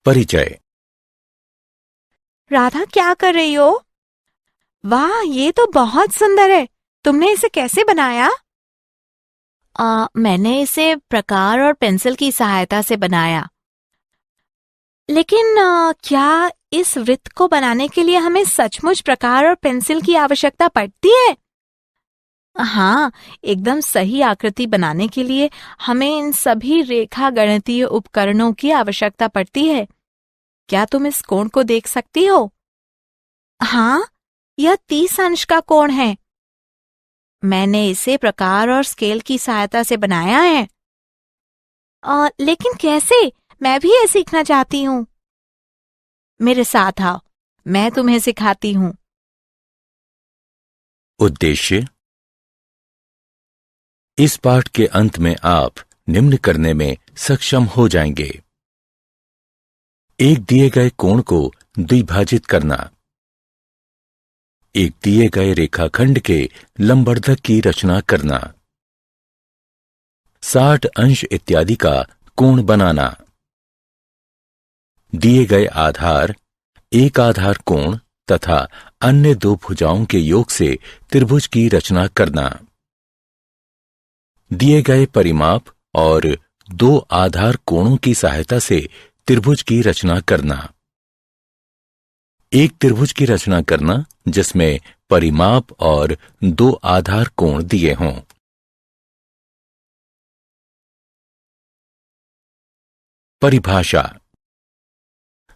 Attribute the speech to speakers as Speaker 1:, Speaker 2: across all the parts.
Speaker 1: परिचय।
Speaker 2: राधा, क्या कर रही हो? वाह, ये तो बहुत सुंदर है। तुमने इसे कैसे बनाया? मैंने इसे प्रकार और पेंसिल की सहायता से बनाया। लेकिन क्या इस वृत्त को बनाने के लिए हमें सचमुच प्रकार और पेंसिल की आवश्यकता पड़ती है? हाँ, एकदम सही आकृति बनाने के लिए हमें इन सभी रेखा गणितीय उपकरणों की आवश्यकता पड़ती है। क्या तुम इस कोण को देख सकती हो? हाँ, यह 30 अंश का कोण है। मैंने इसे प्रकार और स्केल की सहायता से बनाया है। लेकिन कैसे? मैं भी ये सीखना चाहती हूँ। मेरे साथ आओ, मैं तुम्हें सिखाती हूँ।
Speaker 1: उद्देश्य। इस पाठ के अंत में आप निम्न करने में सक्षम हो जाएंगे। एक दिए गए कोण को द्विभाजित करना, एक दिए गए रेखाखंड के लंबवर्धक की रचना करना, 60 अंश इत्यादि का कोण बनाना, दिए गए आधार, एक आधार कोण तथा अन्य दो भुजाओं के योग से त्रिभुज की रचना करना, दिए गए परिमाप और दो आधार कोणों की सहायता से त्रिभुज की रचना करना, एक त्रिभुज की रचना करना जिसमें परिमाप और दो आधार कोण दिए हों। परिभाषा।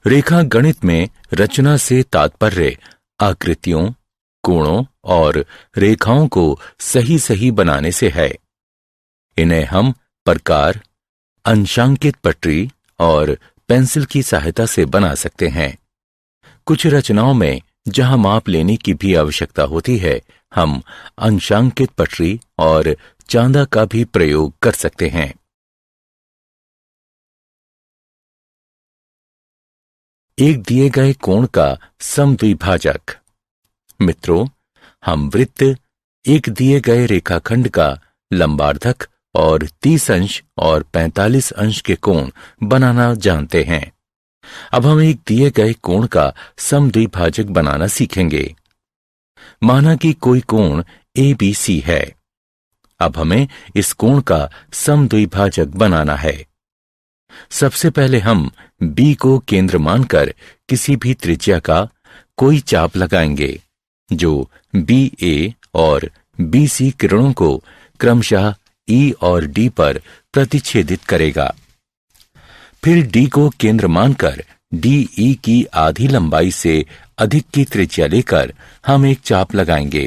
Speaker 1: रेखा गणित में रचना से तात्पर्य आकृतियों, कोणों और रेखाओं को सही सही बनाने से है। इन्हें हम प्रकार, अंशांकित पटरी और पेंसिल की सहायता से बना सकते हैं। कुछ रचनाओं में जहां माप लेने की भी आवश्यकता होती है, हम अंशांकित पटरी और चांदा का भी प्रयोग कर सकते हैं। एक दिए गए कोण का समद्विभाजक। मित्रों, हम वृत्त एक दिए गए रेखाखंड का लंबार्धक और 30 अंश और 45 अंश के कोण बनाना जानते हैं। अब हम एक दिए गए कोण का समद्विभाजक बनाना सीखेंगे। माना कि कोई कोण ABC है। अब हमें इस कोण का समद्विभाजक बनाना है। सबसे पहले हम B को केंद्र मानकर किसी भी त्रिज्या का कोई चाप लगाएंगे जो BA और BC किरणों को क्रमशः E और D पर प्रतिच्छेदित करेगा। फिर D को केंद्र मानकर DE की आधी लंबाई से अधिक की त्रिज्या लेकर हम एक चाप लगाएंगे।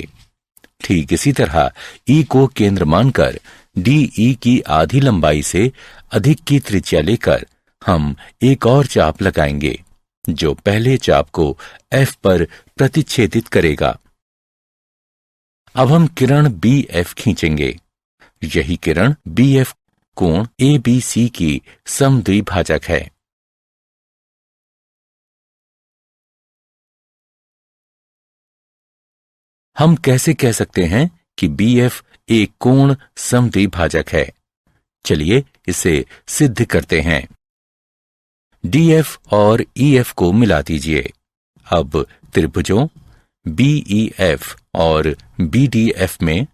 Speaker 1: ठीक इसी तरह E को केंद्र मानकर DE की आधी लंबाई से अधिक की त्रिज्या लेकर हम एक और चाप लगाएंगे जो पहले चाप को F पर प्रतिच्छेदित करेगा। अब हम किरण BF खींचेंगे। यही किरण BF कोण ABC की समद्विभाजक है। हम कैसे कह सकते हैं कि BF एक कोण समद्विभाजक है? चलिए इसे सिद्ध करते हैं। DF और EF को मिला दीजिए। अब त्रिभुजों BEF और BDF में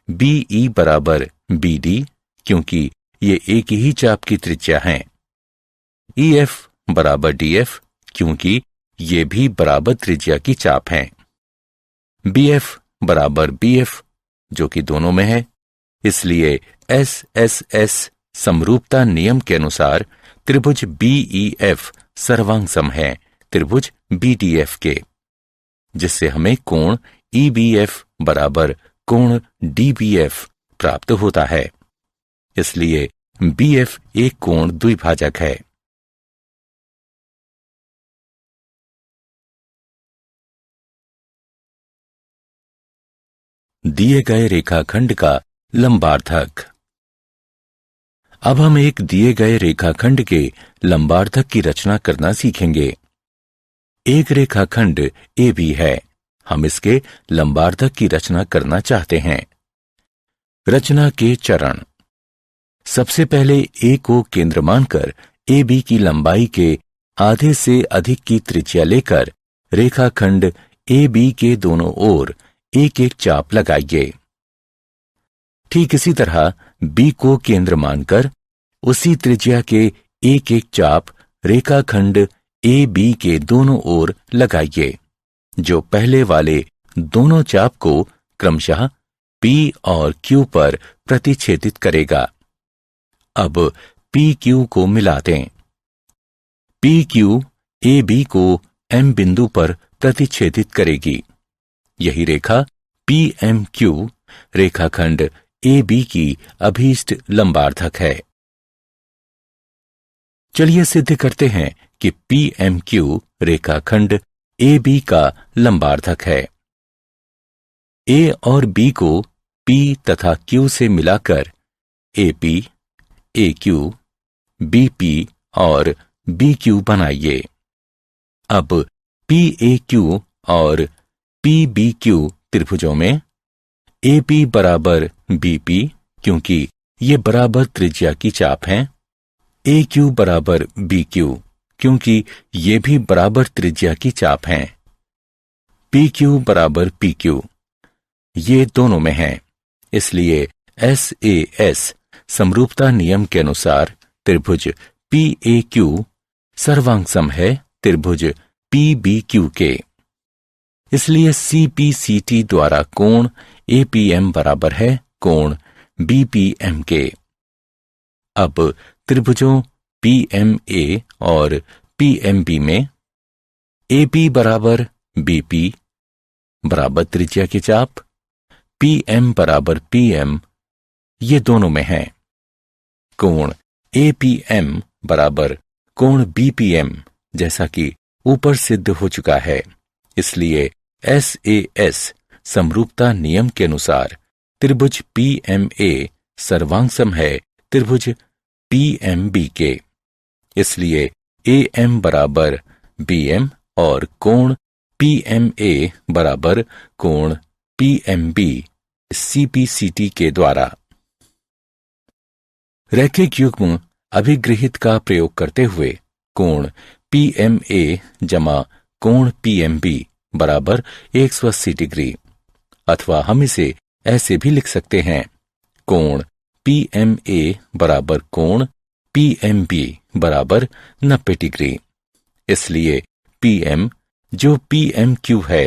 Speaker 1: BE बराबर BD, क्योंकि ये एक ही चाप की त्रिज्या हैं। EF बराबर DF, क्योंकि ये भी बराबर त्रिज्या की चाप हैं। BF बराबर BF, जो कि दोनों में है। इसलिए SSS समरूपता नियम के अनुसार त्रिभुज BEF सर्वांग सम है त्रिभुज BDF के, जिससे हमें कोण EBF बराबर कोण DBF प्राप्त होता है। इसलिए BF एक कोण द्विभाजक है। दिए गए रेखाखंड का लंबार्धक। अब हम एक दिए गए रेखाखंड के लंबार्धक की रचना करना सीखेंगे। एक रेखाखंड AB है। हम इसके लंबार्धक की रचना करना चाहते हैं। रचना के चरण। सबसे पहले A को केंद्र मानकर AB की लंबाई के आधे से अधिक की त्रिज्या लेकर रेखाखंड ए बी के दोनों ओर एक एक चाप लगाइए। ठीक इसी तरह बी को केंद्र मानकर उसी त्रिज्या के एक एक चाप रेखाखंड ए बी के दोनों ओर लगाइए, जो पहले वाले दोनों चाप को क्रमशः P और Q पर प्रतिच्छेदित करेगा। अब PQ को मिला दें। PQ AB को M बिंदु पर प्रतिच्छेदित करेगी। यही रेखा PMQ रेखाखंड AB की अभीष्ट लंबार्धक है। चलिए सिद्ध करते हैं कि PMQ रेखाखंड AB का लंबार्धक है। A और B को P तथा Q से मिलाकर AP, AQ, BP और BQ बनाइए। अब PAQ और PBQ त्रिभुजों में AP बराबर BP, क्योंकि ये बराबर त्रिज्या की चाप हैं। AQ बराबर BQ, क्योंकि ये भी बराबर त्रिज्या की चाप हैं। PQ बराबर PQ, ये दोनों में हैं। इसलिए SAS समरूपता नियम के अनुसार त्रिभुज PAQ सर्वांग है त्रिभुज PBQ के। इसलिए CPCT द्वारा कोण APM बराबर है कोण BPM के। अब त्रिभुजों PMA और PMB में AP बराबर BP बराबर त्रिज्या की चाप, PM बराबर PM, ये दोनों में है। कोण APM बराबर कोण BPM जैसा कि ऊपर सिद्ध हो चुका है। इसलिए SAS समरूपता नियम के अनुसार त्रिभुज PMA सर्वांग है त्रिभुज PMB के। इसलिए AM बराबर BM और कोण PMA बराबर कोण PMB CPCT के द्वारा। रैखिक युग्म अभिगृहित का प्रयोग करते हुए कोण PMA जमा कोण PMB बराबर 180 डिग्री, अथवा हम इसे ऐसे भी लिख सकते हैं कोण PMA बराबर कोण PMB बराबर 90 डिग्री। इसलिए PM जो PMQ है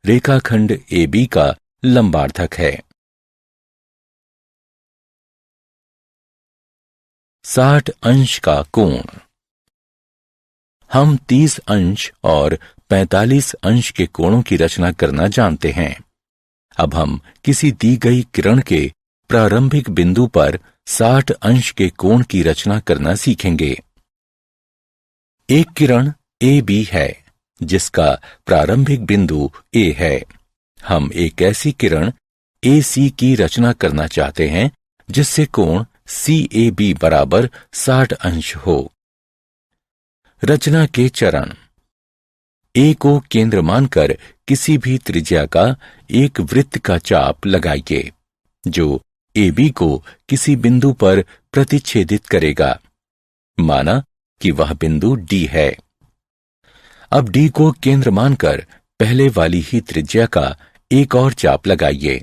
Speaker 1: रेखाखंड AB का लंबार्धक है। 60 अंश का कोण। हम 30 अंश और 45 अंश के कोणों की रचना करना जानते हैं। अब हम किसी दी गई किरण के प्रारंभिक बिंदु पर 60 अंश के कोण की रचना करना सीखेंगे। एक किरण AB है जिसका प्रारंभिक बिंदु A है। हम एक ऐसी किरण AC की रचना करना चाहते हैं जिससे कोण CAB बराबर 60 अंश हो। रचना के चरण। A को केंद्र मानकर किसी भी त्रिज्या का एक वृत्त का चाप लगाइए जो AB को किसी बिंदु पर प्रतिच्छेदित करेगा। माना कि वह बिंदु D है। अब D को केंद्र मानकर पहले वाली ही त्रिज्या का एक और चाप लगाइए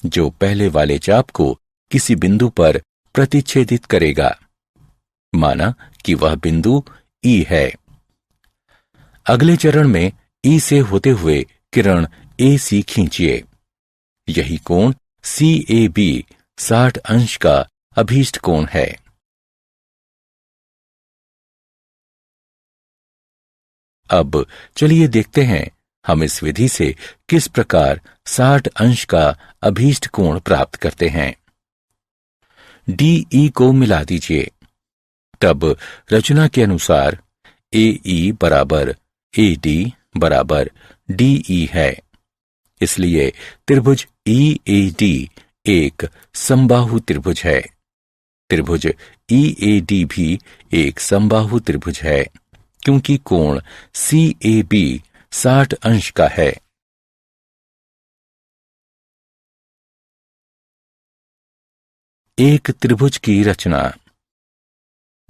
Speaker 1: जो पहले वाले चाप को किसी बिंदु पर प्रतिच्छेदित करेगा। माना कि वह बिंदु E है। अगले चरण में E से होते हुए किरण AC खींचिए। यही कोण CAB 60 अंश का अभीष्ट कोण है। अब चलिए देखते हैं हम इस विधि से किस प्रकार 60 अंश का अभीष्ट कोण प्राप्त करते हैं। DE को मिला दीजिए। तब रचना के अनुसार AE बराबर AD बराबर DE है। इसलिए त्रिभुज EAD एक समबाहु त्रिभुज है। त्रिभुज EAD भी एक समबाहु त्रिभुज है क्योंकि कोण CAB 60 अंश का है। एक त्रिभुज की रचना।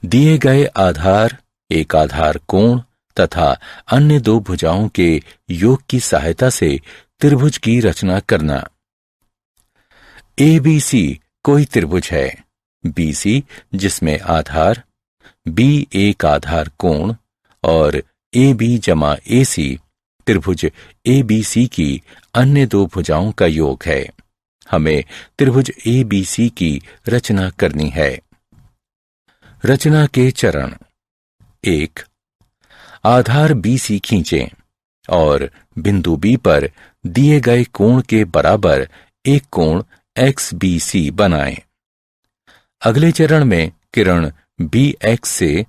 Speaker 1: दिए गए आधार एक आधार कोण तथा अन्य दो भुजाओं के योग की सहायता से त्रिभुज की रचना करना। ABC कोई त्रिभुज है। BC जिसमें आधार B एक आधार कोण और AB जमा AC त्रिभुज ABC की अन्य दो भुजाओं का योग है। हमें त्रिभुज ABC की रचना करनी है। रचना के चरण। 1. आधार BC खींचें और बिंदु B पर दिए गए कोण के बराबर एक कोण XBC बनाएं। अगले चरण में किरण BX से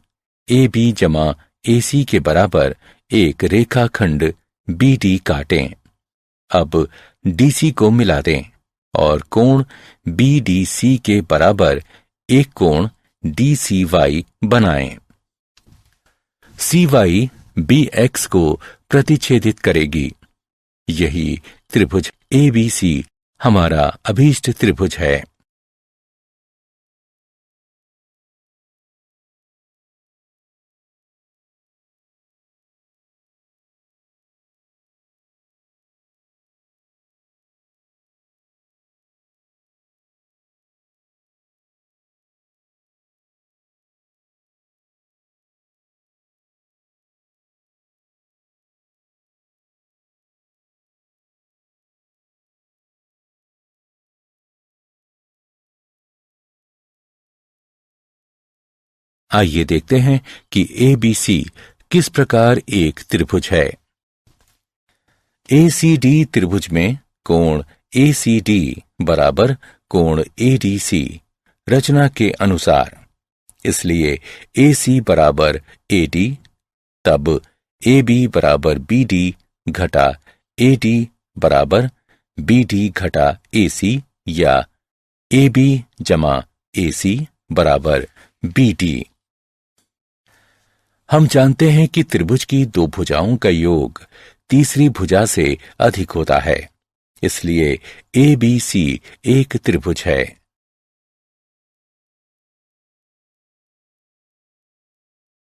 Speaker 1: AB जमा AC के बराबर एक रेखाखंड BD काटें। अब DC को मिला दें और कोण BDC के बराबर एक कोण DCY बनाएं। CY BX को प्रतिच्छेदित करेगी। यही त्रिभुज ABC हमारा अभीष्ट त्रिभुज है। आइए देखते हैं कि ABC किस प्रकार एक त्रिभुज है। ACD त्रिभुज में कोण ACD बराबर कोण ADC रचना के अनुसार, इसलिए AC बराबर AD, तब AB बराबर BD घटा AD बराबर BD घटा AC या AB जमा AC बराबर BD। हम जानते हैं कि त्रिभुज की दो भुजाओं का योग तीसरी भुजा से अधिक होता है, इसलिए ABC एक त्रिभुज है।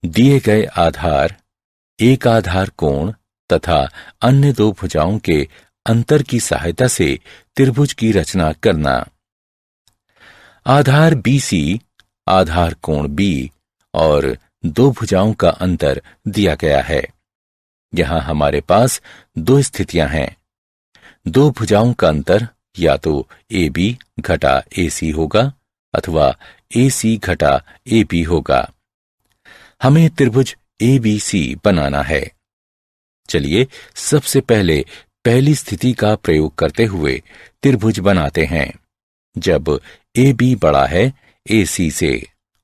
Speaker 1: दिए गए आधार, एक आधार कोण तथा अन्य दो भुजाओं के अंतर की सहायता से त्रिभुज की रचना करना। आधार BC, आधार कोण B और दो भुजाओं का अंतर दिया गया है। यहां हमारे पास दो स्थितियां हैं। दो भुजाओं का अंतर या तो AB घटा AC होगा अथवा AC घटा AB होगा। हमें त्रिभुज ABC बनाना है। चलिए सबसे पहले पहली स्थिति का प्रयोग करते हुए त्रिभुज बनाते हैं। जब AB बड़ा है AC से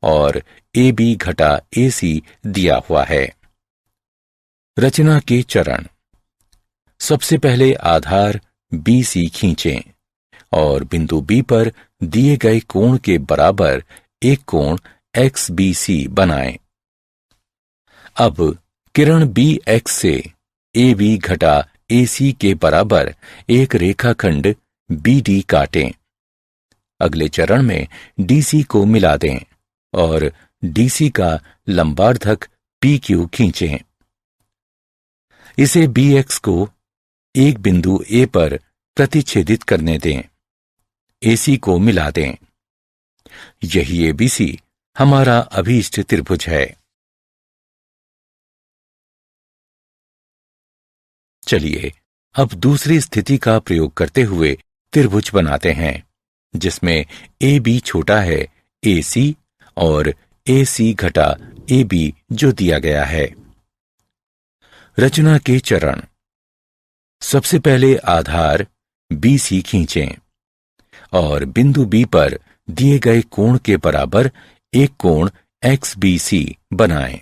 Speaker 1: और AB घटा AC दिया हुआ है। रचना के चरण। सबसे पहले आधार BC खींचें और बिंदु B पर दिए गए कोण के बराबर एक कोण XBC बनाएं। अब किरण BX से AB घटा AC के बराबर एक रेखाखंड BD काटें। अगले चरण में DC को मिला दें और DC का लंबार्धक PQ खींचें। इसे BX को एक बिंदु A पर प्रतिच्छेदित करने दें। AC को मिला दें। यही ABC हमारा अभीष्ट त्रिभुज है। चलिए अब दूसरी स्थिति का प्रयोग करते हुए त्रिभुज बनाते हैं, जिसमें AB छोटा है AC और AC घटा AB जो दिया गया है। रचना के चरण। सबसे पहले आधार BC खींचें और बिंदु B पर दिए गए कोण के बराबर एक कोण XBC बनाएं।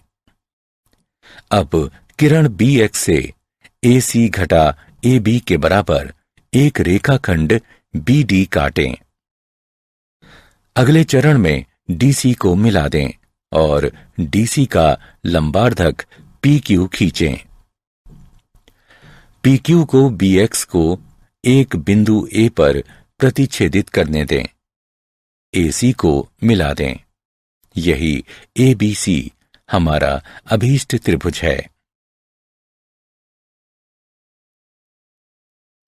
Speaker 1: अब किरण BX से AC घटा AB के बराबर एक रेखाखंड BD काटें। अगले चरण में DC को मिला दें और DC का लंबार्धक PQ खींचें। PQ को BX को एक बिंदु A पर प्रतिच्छेदित करने दें। AC को मिला दें। यही ABC हमारा अभीष्ट त्रिभुज है।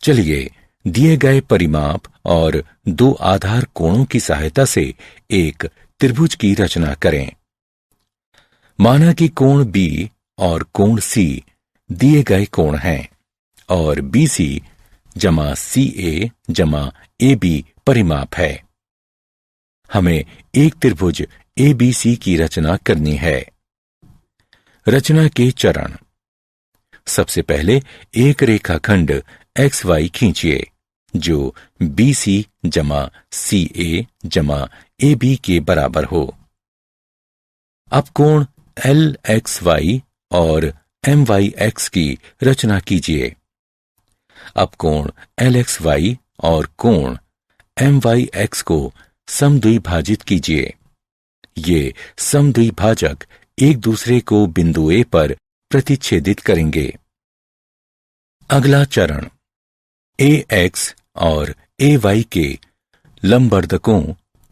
Speaker 1: चलिए दिए गए परिमाप और दो आधार कोणों की सहायता से एक त्रिभुज की रचना करें। माना कि कोण B और कोण C दिए गए कोण हैं और BC जमा CA जमा AB परिमाप है। हमें एक त्रिभुज ABC की रचना करनी है। रचना के चरण। सबसे पहले एक रेखाखंड XY खींचिए जो BC जमा CA जमा AB के बराबर हो। अब कोण LXY और MYX की रचना कीजिए। अब कोण LXY और कोण MYX को समद्विभाजित कीजिए। ये समद्विभाजक एक दूसरे को बिंदु A पर प्रतिच्छेदित करेंगे। अगला चरण AX और AY के लंबवर्धकों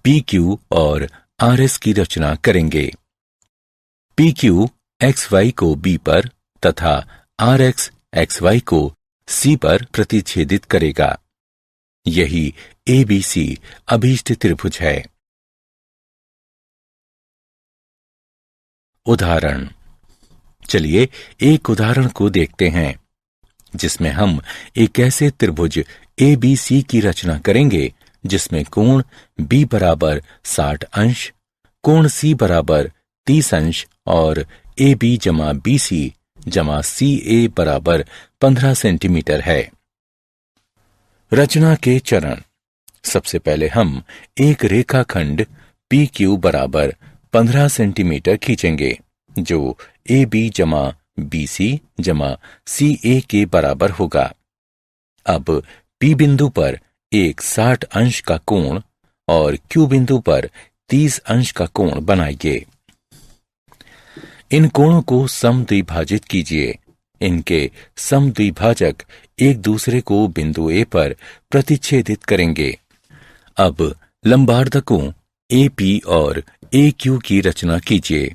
Speaker 1: PQ और RS की रचना करेंगे। PQ XY को B पर तथा RX XY को C पर प्रतिच्छेदित करेगा। यही ABC अभीष्ट त्रिभुज है। उदाहरण। चलिए एक उदाहरण को देखते हैं जिसमें हम एक ऐसे त्रिभुज ABC की रचना करेंगे जिसमें कोण B बराबर 60 अंश, कोण C बराबर 30 अंश और AB जमा BC जमा CA बराबर 15 सेंटीमीटर है। रचना के चरण। सबसे पहले हम एक रेखाखंड PQ बराबर 15 सेंटीमीटर खींचेंगे जो AB जमा BC जमा CA के बराबर होगा। अब P बिंदु पर एक 60 अंश का कोण और Q बिंदु पर 30 अंश का कोण बनाइए। इन कोणों को समद्विभाजित कीजिए। इनके समद्विभाजक एक दूसरे को बिंदु A पर प्रतिच्छेदित करेंगे। अब लंबवर्धकों AP और AQ की रचना कीजिए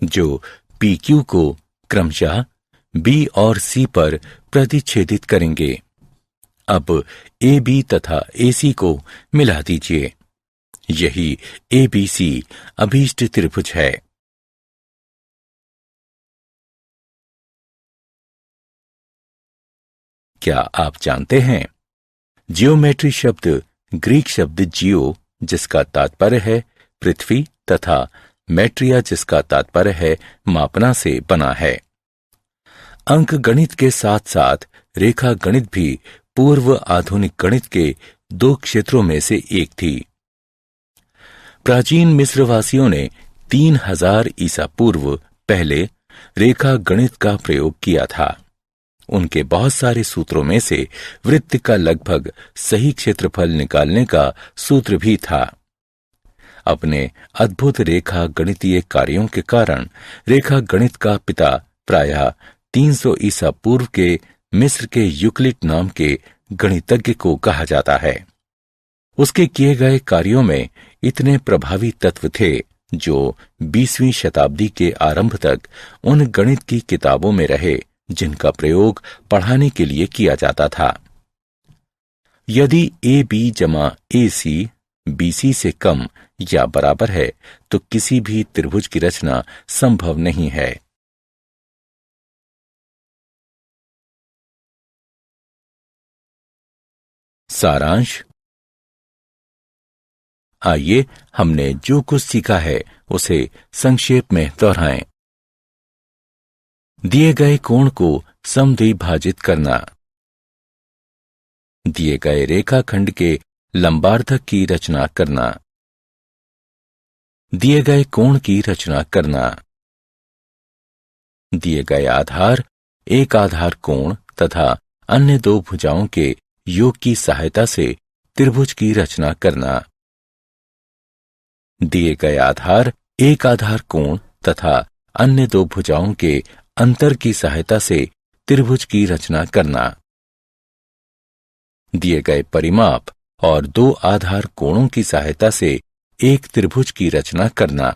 Speaker 1: जो PQ को क्रमशः B और C पर प्रतिच्छेदित करेंगे। अब AB तथा AC को मिला दीजिए। यही ABC अभीष्ट त्रिभुज है। क्या आप जानते हैं जियोमेट्री शब्द ग्रीक शब्द जियो जिसका तात्पर्य है पृथ्वी तथा मेट्रिया जिसका तात्पर्य है मापना से बना है। अंक गणित के साथ साथ रेखा गणित भी पूर्व आधुनिक गणित के दो क्षेत्रों में से एक थी। प्राचीन मिस्रवासियों ने 3000 ईसा पूर्व पहले रेखा गणित का प्रयोग किया था। उनके बहुत सारे सूत्रों में से वृत्त का लगभग सही क्षेत्रफल निकालने का सूत्र भी था। अपने अद्भुत रेखा गणितीय कार्यों के कारण रेखा गणित का पिता प्रायः 300 ईसा पूर्व के मिस्र के यूक्लिड नाम के गणितज्ञ को कहा जाता है। उसके किए गए कार्यों में इतने प्रभावी तत्व थे जो 20वीं शताब्दी के आरंभ तक उन गणित की किताबों में रहे जिनका प्रयोग पढ़ाने के लिए किया जाता था। यदि AB जमा AC BC से कम या बराबर है तो किसी भी त्रिभुज की रचना संभव नहीं है। सारांश। आइए हमने जो कुछ सीखा है उसे संक्षेप में दोहराएं। दिए गए कोण को समद्विभाजित करना, दिए गए रेखाखंड के लंबार्धक की रचना करना, दिए गए कोण की रचना करना, दिए गए आधार एक आधार कोण तथा अन्य दो भुजाओं के योग की सहायता से त्रिभुज की रचना करना, दिए गए आधार एक आधार कोण तथा अन्य दो भुजाओं के अंतर की सहायता से त्रिभुज की रचना करना, दिए गए परिमाप और दो आधार कोणों की सहायता से एक त्रिभुज की रचना करना।